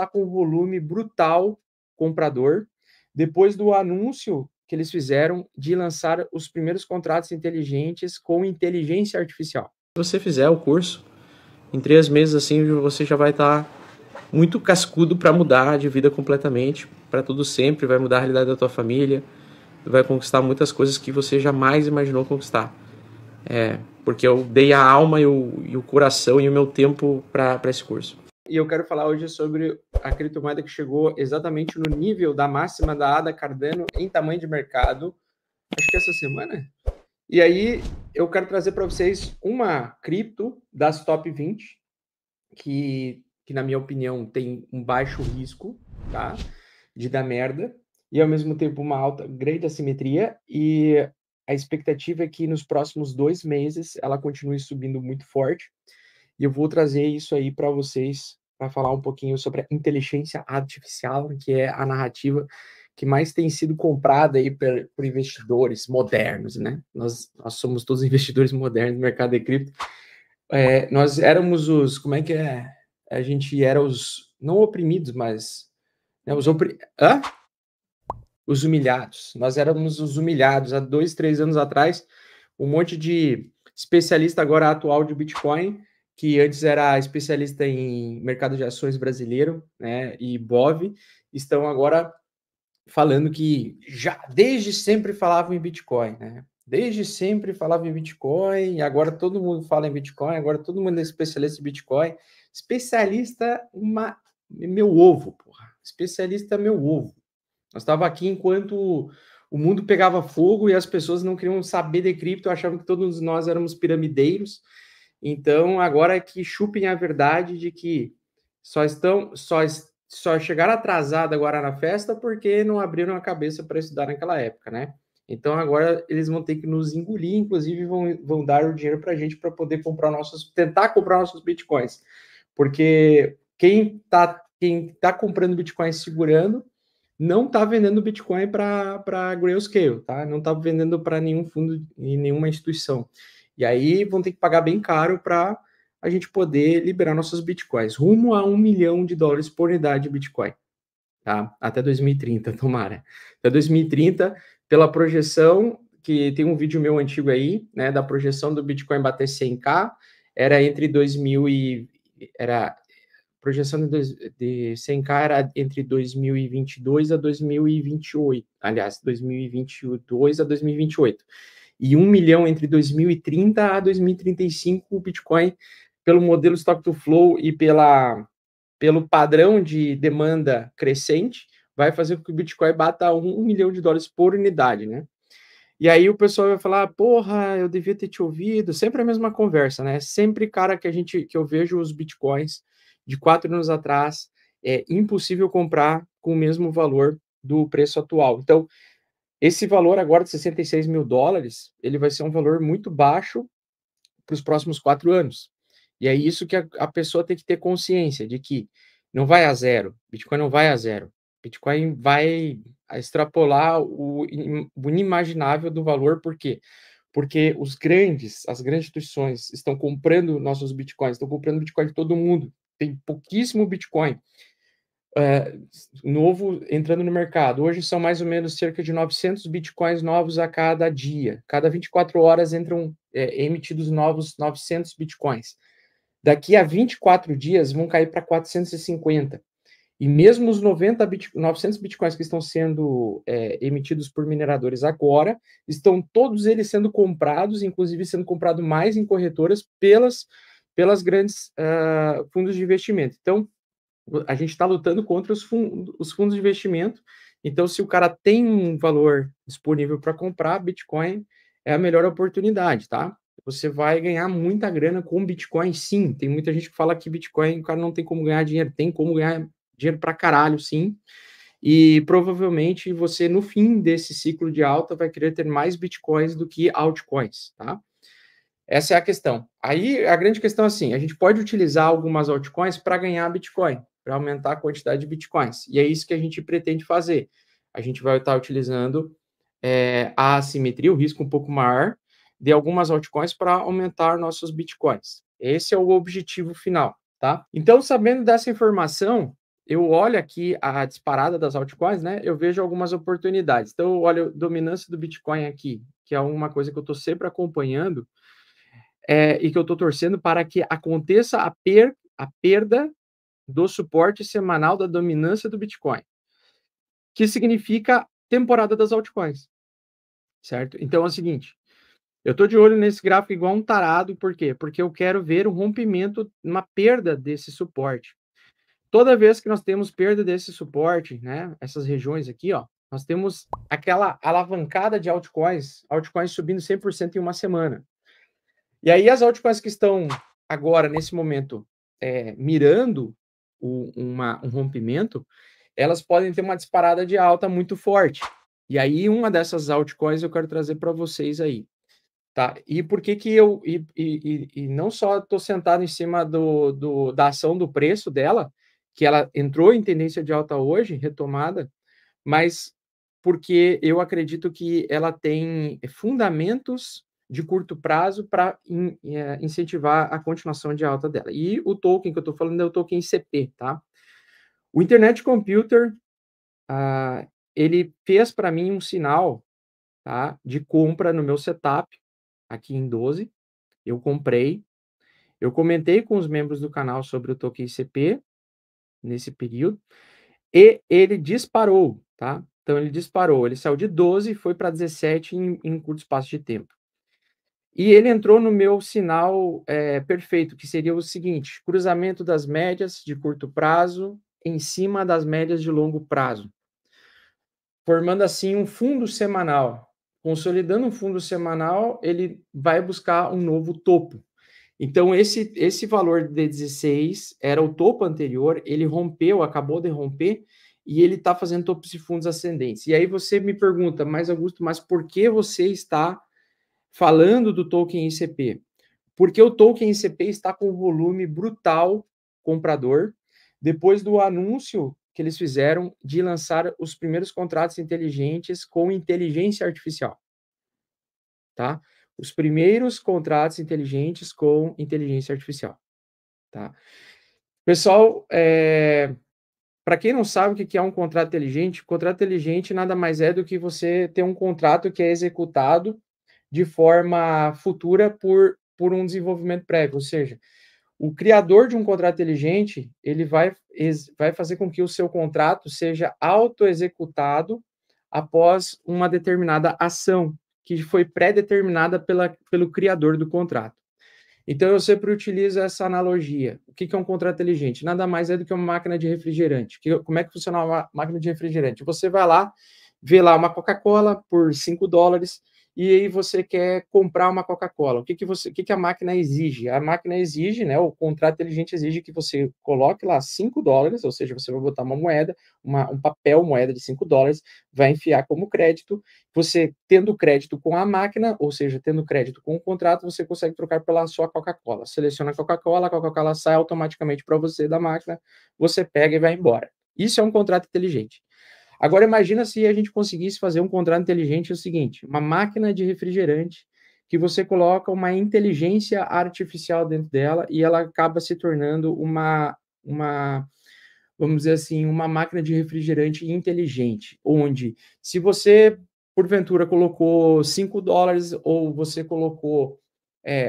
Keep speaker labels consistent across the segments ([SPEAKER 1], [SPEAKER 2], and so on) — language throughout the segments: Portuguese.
[SPEAKER 1] está com um volume brutal comprador, depois do anúncio que eles fizeram de lançar os primeiros contratos inteligentes com inteligência artificial. Se você fizer o curso, em 3 meses assim, você já vai estar muito cascudo para mudar de vida completamente, para tudo sempre, vai mudar a realidade da tua família, vai conquistar muitas coisas que você jamais imaginou conquistar. Porque eu dei a alma e o coração e o meu tempo para esse curso. E eu quero falar hoje sobre a criptomoeda que chegou exatamente no nível da máxima da Ada Cardano em tamanho de mercado, acho que essa semana. E aí eu quero trazer para vocês uma cripto das top 20, que na minha opinião tem um baixo risco, tá, de dar merda, e ao mesmo tempo uma alta, grande assimetria, e a expectativa é que nos próximos 2 meses ela continue subindo muito forte, e eu vou trazer isso aí para vocês, para falar um pouquinho sobre a inteligência artificial, que é a narrativa que mais tem sido comprada aí por investidores modernos, né? Nós somos todos investidores modernos no mercado de cripto. Nós éramos os, como é que é? A gente era os, não oprimidos, mas né, os humilhados. Nós éramos os humilhados há 2, 3 anos atrás. Um monte de especialista agora atual de Bitcoin, que antes era especialista em mercado de ações brasileiro, né, e BOV, estão agora falando que já desde sempre falavam em Bitcoin, né? Desde sempre falavam em Bitcoin, e agora todo mundo fala em Bitcoin, agora todo mundo é especialista em Bitcoin. Especialista, meu ovo, porra. Especialista, meu ovo. Nós estava aqui enquanto o mundo pegava fogo e as pessoas não queriam saber de cripto, achavam que todos nós éramos piramideiros. Então, agora é que chupem a verdade de que só chegaram atrasado agora na festa porque não abriram a cabeça para estudar naquela época, né? Então agora eles vão ter que nos engolir, inclusive vão dar o dinheiro para a gente para poder tentar comprar nossos bitcoins, porque quem tá comprando bitcoins segurando não está vendendo bitcoin para Grayscale, tá? Não está vendendo para nenhum fundo e nenhuma instituição. E aí vão ter que pagar bem caro para a gente poder liberar nossos bitcoins, rumo a $1 milhão por unidade de bitcoin, tá? Até 2030, tomara. Até 2030, pela projeção, que tem um vídeo meu antigo aí, né, da projeção do Bitcoin bater 100k, era entre 2000 e... era projeção de 100k era entre 2022 a 2028, aliás, 2022 a 2028. E 1 milhão entre 2030 a 2035, o Bitcoin, pelo modelo Stock to Flow e pelo padrão de demanda crescente, vai fazer com que o Bitcoin bata $1 milhão por unidade, né? E aí o pessoal vai falar, porra, eu devia ter te ouvido. Sempre a mesma conversa, né? Sempre, cara, que eu vejo os Bitcoins de 4 anos atrás, é impossível comprar com o mesmo valor do preço atual. Então, esse valor agora de $66 mil, ele vai ser um valor muito baixo para os próximos 4 anos. E é isso que a pessoa tem que ter consciência, de que não vai a zero, Bitcoin não vai a zero. Bitcoin vai extrapolar o inimaginável do valor, por quê? Porque as grandes instituições estão comprando nossos Bitcoins, estão comprando Bitcoin de todo mundo, tem pouquíssimo Bitcoin novo entrando no mercado. Hoje são mais ou menos cerca de 900 Bitcoins novos a cada dia. Cada 24 horas entram emitidos novos 900 Bitcoins. Daqui a 24 dias vão cair para 450. E mesmo os 900 Bitcoins que estão sendo emitidos por mineradores agora, estão todos eles sendo comprados, inclusive sendo comprado mais em corretoras pelas grandes fundos de investimento. Então, a gente está lutando contra os fundos de investimento. Então, se o cara tem um valor disponível para comprar, Bitcoin é a melhor oportunidade, tá? Você vai ganhar muita grana com Bitcoin, sim. Tem muita gente que fala que Bitcoin o cara não tem como ganhar dinheiro. Tem como ganhar dinheiro para caralho, sim. E provavelmente você, no fim desse ciclo de alta, vai querer ter mais Bitcoins do que altcoins, tá? Essa é a questão. Aí, a grande questão é assim, a gente pode utilizar algumas altcoins para ganhar Bitcoin, para aumentar a quantidade de Bitcoins. E é isso que a gente pretende fazer. A gente vai estar utilizando a assimetria, o risco um pouco maior, de algumas altcoins para aumentar nossos Bitcoins. Esse é o objetivo final, tá? Então, sabendo dessa informação, eu olho aqui a disparada das altcoins, né? Eu vejo algumas oportunidades. Então, eu olho a dominância do Bitcoin aqui, que é uma coisa que eu estou sempre acompanhando, e que eu estou torcendo para que aconteça a perda do suporte semanal da dominância do Bitcoin, que significa temporada das altcoins, certo? Então é o seguinte, eu estou de olho nesse gráfico igual um tarado, por quê? Porque eu quero ver um rompimento, uma perda desse suporte. Toda vez que nós temos perda desse suporte, né, essas regiões aqui, ó, nós temos aquela alavancada de altcoins subindo 100% em uma semana. E aí as altcoins que estão agora, nesse momento, mirando um rompimento, elas podem ter uma disparada de alta muito forte. E aí uma dessas altcoins eu quero trazer para vocês aí. Tá? E por que que eu... E não só estou sentado em cima da ação do preço dela, que ela entrou em tendência de alta hoje, retomada, mas porque eu acredito que ela tem fundamentos de curto prazo para incentivar a continuação de alta dela. E o token que eu estou falando é o token ICP, tá? O Internet Computer, ele fez para mim um sinal, tá, de compra no meu setup, aqui em 12, eu comprei, eu comentei com os membros do canal sobre o token ICP, nesse período, e ele disparou, tá? Então ele disparou, ele saiu de 12 e foi para 17 em curto espaço de tempo. E ele entrou no meu sinal perfeito, que seria o seguinte, cruzamento das médias de curto prazo em cima das médias de longo prazo, formando assim um fundo semanal. Consolidando um fundo semanal, ele vai buscar um novo topo. Então, esse valor de 16 era o topo anterior, ele rompeu, acabou de romper, e ele está fazendo topos e fundos ascendentes. E aí você me pergunta, mas Augusto, mas por que você está falando do token ICP? Porque o token ICP está com um volume brutal comprador, depois do anúncio que eles fizeram de lançar os primeiros contratos inteligentes com inteligência artificial, tá? Os primeiros contratos inteligentes com inteligência artificial, tá? Pessoal, para quem não sabe o que é um contrato inteligente nada mais é do que você ter um contrato que é executado de forma futura por um desenvolvimento prévio, ou seja, o criador de um contrato inteligente, ele vai fazer com que o seu contrato seja auto-executado após uma determinada ação que foi pré-determinada pelo criador do contrato. Então, eu sempre utilizo essa analogia. O que é um contrato inteligente? Nada mais é do que uma máquina de refrigerante. Como é que funciona uma máquina de refrigerante? Você vai lá, vê lá uma Coca-Cola por $5, e aí você quer comprar uma Coca-Cola. O que a máquina exige? A máquina exige, né, o contrato inteligente exige que você coloque lá $5, ou seja, você vai botar uma moeda, um papel, moeda de $5, vai enfiar como crédito. Você, tendo crédito com a máquina, ou seja, tendo crédito com o contrato, você consegue trocar pela sua Coca-Cola. Seleciona a Coca-Cola sai automaticamente para você da máquina, você pega e vai embora. Isso é um contrato inteligente. Agora, imagina se a gente conseguisse fazer um contrato inteligente, é o seguinte, uma máquina de refrigerante que você coloca uma inteligência artificial dentro dela e ela acaba se tornando vamos dizer assim, uma máquina de refrigerante inteligente, onde se você, porventura, colocou $5 ou você colocou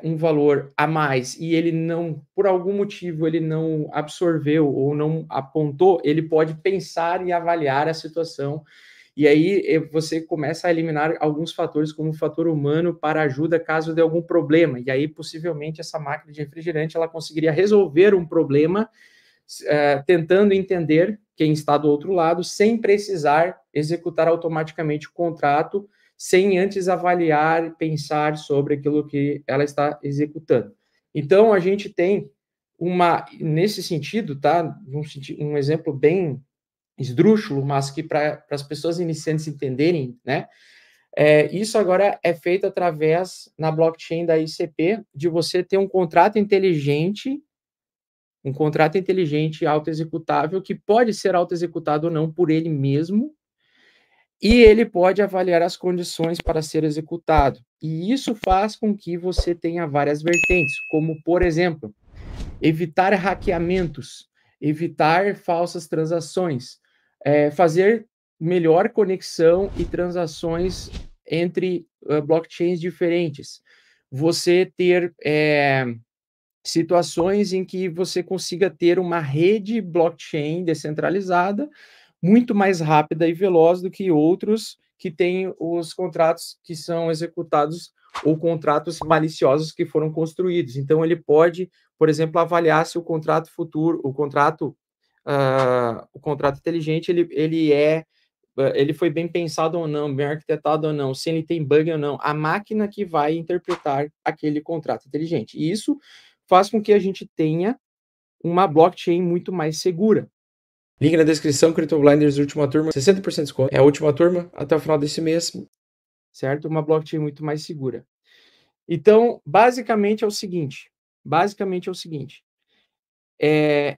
[SPEAKER 1] um valor a mais e ele não, por algum motivo, ele não absorveu ou não apontou, ele pode pensar e avaliar a situação. E aí você começa a eliminar alguns fatores, como o fator humano, para ajuda caso dê algum problema. E aí, possivelmente, essa máquina de refrigerante ela conseguiria resolver um problema tentando entender quem está do outro lado, sem precisar executar automaticamente o contrato, sem antes avaliar e pensar sobre aquilo que ela está executando. Então, a gente tem nesse sentido, tá? Um exemplo bem esdrúxulo, mas que para as pessoas iniciantes entenderem, né? Isso agora é feito através, na blockchain da ICP, de você ter um contrato inteligente auto-executável, que pode ser auto-executado ou não por ele mesmo, e ele pode avaliar as condições para ser executado. E isso faz com que você tenha várias vertentes, como, por exemplo, evitar hackeamentos, evitar falsas transações, fazer melhor conexão e transações entre blockchains diferentes, você ter situações em que você consiga ter uma rede blockchain descentralizada muito mais rápida e veloz do que outros que têm os contratos que são executados ou contratos maliciosos que foram construídos. Então, ele pode, por exemplo, avaliar se o contrato futuro, o contrato inteligente, ele foi bem pensado ou não, bem arquitetado ou não, se ele tem bug ou não, a máquina que vai interpretar aquele contrato inteligente. E isso faz com que a gente tenha uma blockchain muito mais segura. Link na descrição, CryptoBlinders, última turma, 60% de desconto. É a última turma, até o final desse mês, certo? Uma blockchain muito mais segura. Então, basicamente é o seguinte,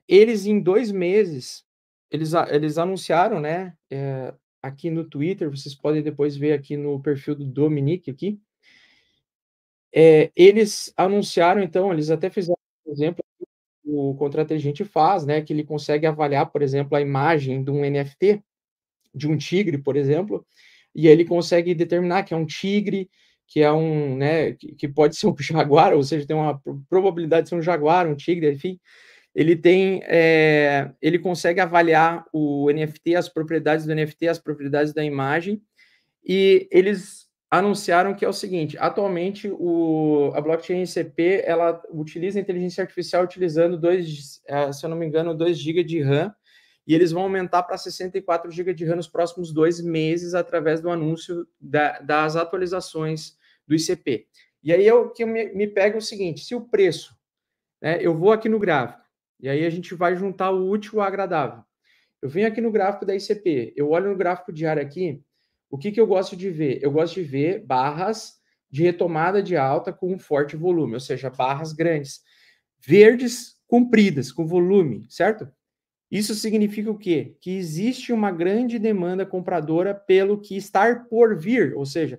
[SPEAKER 1] eles em 2 meses, eles anunciaram, né, aqui no Twitter, vocês podem depois ver aqui no perfil do Dominique aqui, eles anunciaram, então, eles até fizeram, por exemplo, o contrato inteligente faz, né, que ele consegue avaliar, por exemplo, a imagem de um NFT, de um tigre, por exemplo, e aí ele consegue determinar que é um tigre, que é um, né, que pode ser um jaguar, ou seja, tem uma probabilidade de ser um jaguar, um tigre, enfim, ele consegue avaliar o NFT, as propriedades do NFT, as propriedades da imagem, e eles anunciaram que é o seguinte, atualmente a blockchain ICP, ela utiliza inteligência artificial utilizando se eu não me engano, 2 GB de RAM, e eles vão aumentar para 64 GB de RAM nos próximos 2 meses através do anúncio das atualizações do ICP. E aí o que me pega é o seguinte, se o preço, né, eu vou aqui no gráfico, e aí a gente vai juntar o útil ao agradável. Eu venho aqui no gráfico da ICP, eu olho no gráfico diário aqui, o que eu gosto de ver? Eu gosto de ver barras de retomada de alta com um forte volume, ou seja, barras grandes, verdes compridas, com volume, certo? Isso significa o quê? Que existe uma grande demanda compradora pelo que está por vir, ou seja,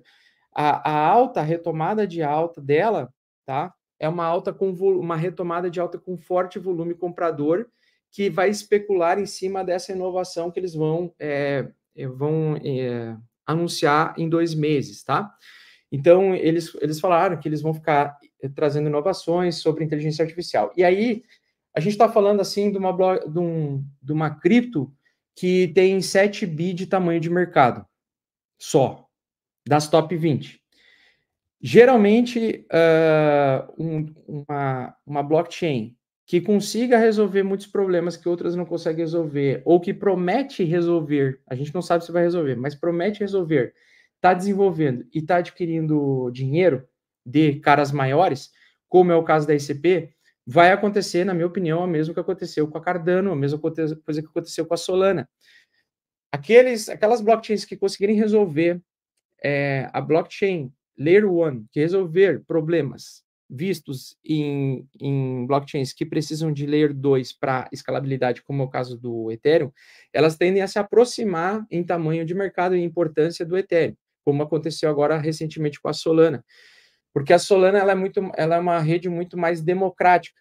[SPEAKER 1] a retomada de alta dela, tá? É uma alta com uma retomada de alta com forte volume comprador que vai especular em cima dessa inovação que eles vão anunciar em 2 meses, tá? Então, eles falaram que eles vão ficar trazendo inovações sobre inteligência artificial. E aí, a gente está falando assim de uma cripto que tem 7 bi de tamanho de mercado, só, das top 20. Geralmente, uma blockchain que consiga resolver muitos problemas que outras não conseguem resolver, ou que promete resolver, a gente não sabe se vai resolver, mas promete resolver, está desenvolvendo e está adquirindo dinheiro de caras maiores, como é o caso da ICP, vai acontecer, na minha opinião, o mesmo que aconteceu com a Cardano, a mesma coisa que aconteceu com a Solana. Aquelas blockchains que conseguirem resolver a blockchain Layer 1, que resolver problemas vistos em blockchains que precisam de Layer 2 para escalabilidade, como é o caso do Ethereum, elas tendem a se aproximar em tamanho de mercado e importância do Ethereum, como aconteceu agora recentemente com a Solana. Porque a Solana ela é uma rede muito mais democrática.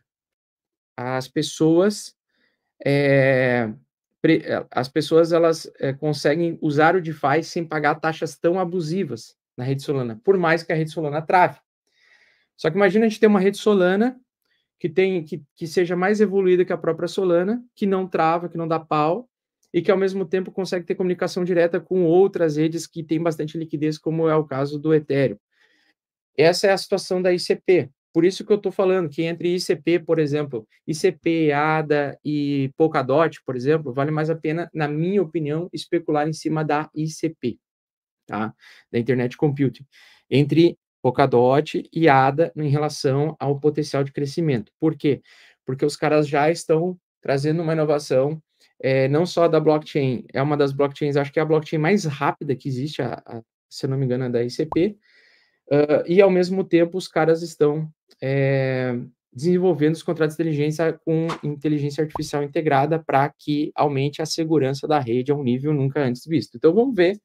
[SPEAKER 1] As pessoas elas conseguem usar o DeFi sem pagar taxas tão abusivas na rede Solana, por mais que a rede Solana trave. Só que imagina a gente ter uma rede Solana que seja mais evoluída que a própria Solana, que não trava, que não dá pau, e que ao mesmo tempo consegue ter comunicação direta com outras redes que têm bastante liquidez, como é o caso do Ethereum. Essa é a situação da ICP. Por isso que eu estou falando que entre ICP, por exemplo, ICP, ADA e Polkadot, por exemplo, vale mais a pena, na minha opinião, especular em cima da ICP, tá? Da Internet Computing, entre Polkadot e ADA em relação ao potencial de crescimento. Por quê? Porque os caras já estão trazendo uma inovação, não só da blockchain, é uma das blockchains, acho que é a blockchain mais rápida que existe, se eu não me engano, é da ICP, e ao mesmo tempo os caras estão desenvolvendo os contratos de inteligência com inteligência artificial integrada para que aumente a segurança da rede a um nível nunca antes visto. Então vamos ver,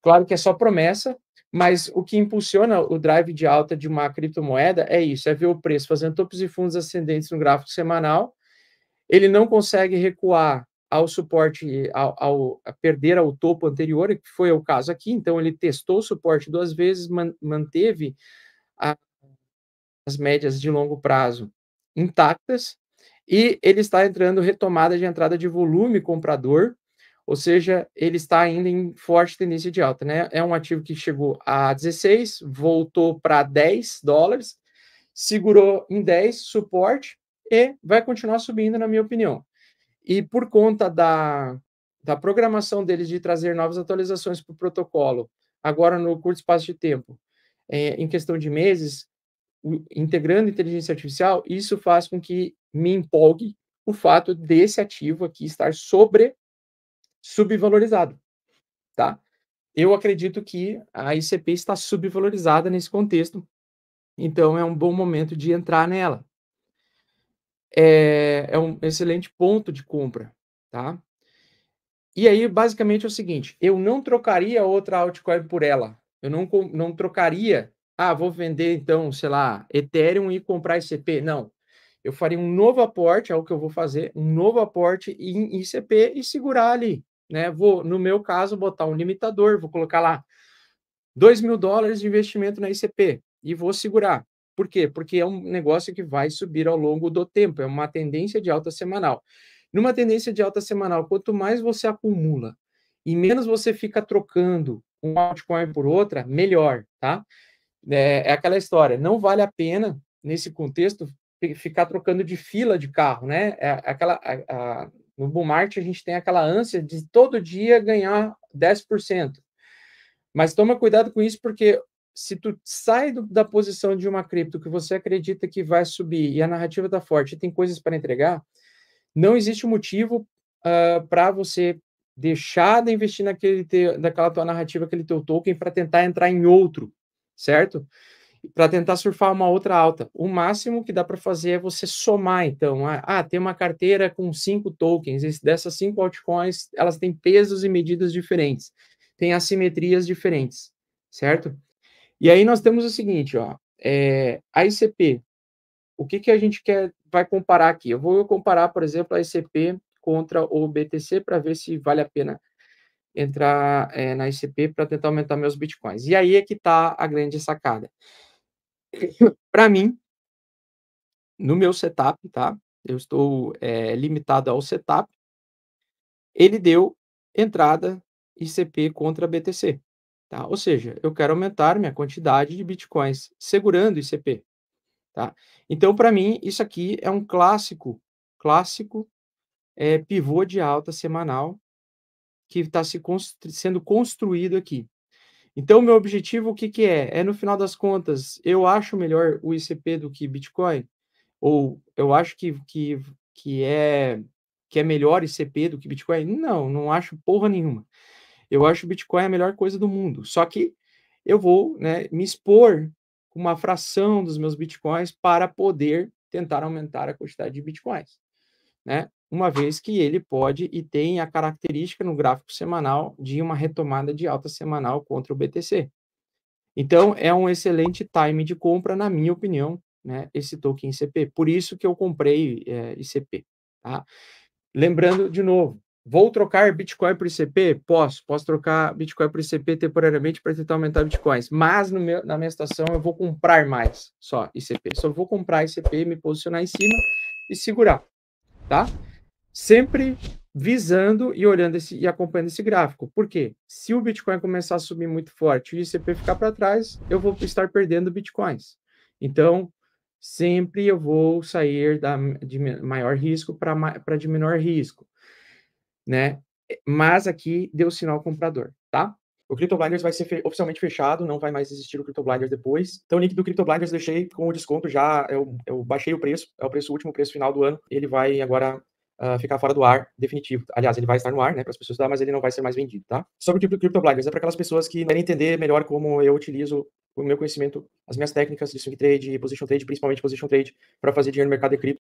[SPEAKER 1] claro que é só promessa, mas o que impulsiona o drive de alta de uma criptomoeda é isso, é ver o preço fazendo topos e fundos ascendentes no gráfico semanal Ele não consegue recuar ao suporte, a perder ao topo anterior, que foi o caso aqui. Então, ele testou o suporte 2 vezes, manteve as médias de longo prazo intactas, e ele está entrando retomada de entrada de volume comprador, ou seja, ele está ainda em forte tendência de alta, né? É um ativo que chegou a 16, voltou para $10, segurou em 10, suporte, e vai continuar subindo, na minha opinião. E por conta da programação deles de trazer novas atualizações para o protocolo, agora no curto espaço de tempo, em questão de meses, integrando inteligência artificial, isso faz com que me empolgue o fato desse ativo aqui estar subvalorizado, tá? Eu acredito que a ICP está subvalorizada nesse contexto, então é um bom momento de entrar nela. É um excelente ponto de compra, tá? E aí, basicamente, é o seguinte: eu não trocaria outra altcoin por ela. Eu não trocaria. Ah, vou vender, então, sei lá, Ethereum e comprar ICP. Não. Eu faria um novo aporte, é o que eu vou fazer, um novo aporte em ICP e segurar ali, né? Vou, no meu caso, botar um limitador, vou colocar lá $2.000 de investimento na ICP e vou segurar. Por quê? Porque é um negócio que vai subir ao longo do tempo, é uma tendência de alta semanal. Numa tendência de alta semanal, quanto mais você acumula e menos você fica trocando uma altcoin por outra, melhor, tá? É aquela história, não vale a pena, nesse contexto, ficar trocando de fila de carro, né? No bull market, a gente tem aquela ânsia de todo dia ganhar 10%. Mas toma cuidado com isso, porque se tu sai da posição de uma cripto que você acredita que vai subir e a narrativa está forte e tem coisas para entregar, não existe um motivo para você deixar de investir naquela tua narrativa, aquele teu token, para tentar entrar em outro, certo? Para tentar surfar uma outra alta. O máximo que dá para fazer é você somar, então. Tem uma carteira com 5 tokens, dessas 5 altcoins, elas têm pesos e medidas diferentes, têm assimetrias diferentes, certo? E aí nós temos o seguinte, ó, a ICP, o que a gente vai comparar aqui? Eu vou comparar, por exemplo, a ICP contra o BTC para ver se vale a pena entrar na ICP para tentar aumentar meus bitcoins. E aí é que está a grande sacada. Para mim, no meu setup, tá? Eu estou limitado ao setup. Ele deu entrada ICP contra BTC, tá? Ou seja, eu quero aumentar minha quantidade de bitcoins segurando ICP, tá? Então, para mim, isso aqui é um clássico pivô de alta semanal que está sendo construído aqui. Então, meu objetivo, o que que é? No final das contas, eu acho melhor o ICP do que Bitcoin? Ou eu acho que é melhor ICP do que Bitcoin? Não, não acho porra nenhuma. Eu acho o Bitcoin a melhor coisa do mundo. Só que eu vou, né, me expor com uma fração dos meus Bitcoins para poder tentar aumentar a quantidade de Bitcoins, né? Uma vez que ele pode e tem a característica no gráfico semanal de uma retomada de alta semanal contra o BTC. Então, é um excelente time de compra, na minha opinião, né, esse token ICP. Por isso que eu comprei ICP. Tá? Lembrando, de novo, vou trocar Bitcoin por ICP? Posso trocar Bitcoin por ICP temporariamente para tentar aumentar Bitcoins, mas na minha situação eu vou comprar mais só ICP. Só vou comprar ICP, me posicionar em cima e segurar, tá? Sempre visando e olhando e acompanhando esse gráfico. Por quê? Se o Bitcoin começar a subir muito forte e o ICP ficar para trás, eu vou estar perdendo Bitcoins. Então, sempre eu vou sair de maior risco para de menor risco, né? Mas aqui deu sinal comprador, tá? O CryptoBlinders vai ser oficialmente fechado, não vai mais existir o CryptoBlinders depois. Então, o link do CryptoBlinders deixei com o desconto já, eu baixei o preço, é o último preço final do ano. Ele vai agora ficar fora do ar definitivo. Aliás, ele vai estar no ar, né, para as pessoas estudar, mas ele não vai ser mais vendido, tá? Sobre o CryptoBlinders, é para aquelas pessoas que querem entender melhor como eu utilizo o meu conhecimento, as minhas técnicas de swing trade, position trade, principalmente position trade, para fazer dinheiro no mercado de cripto.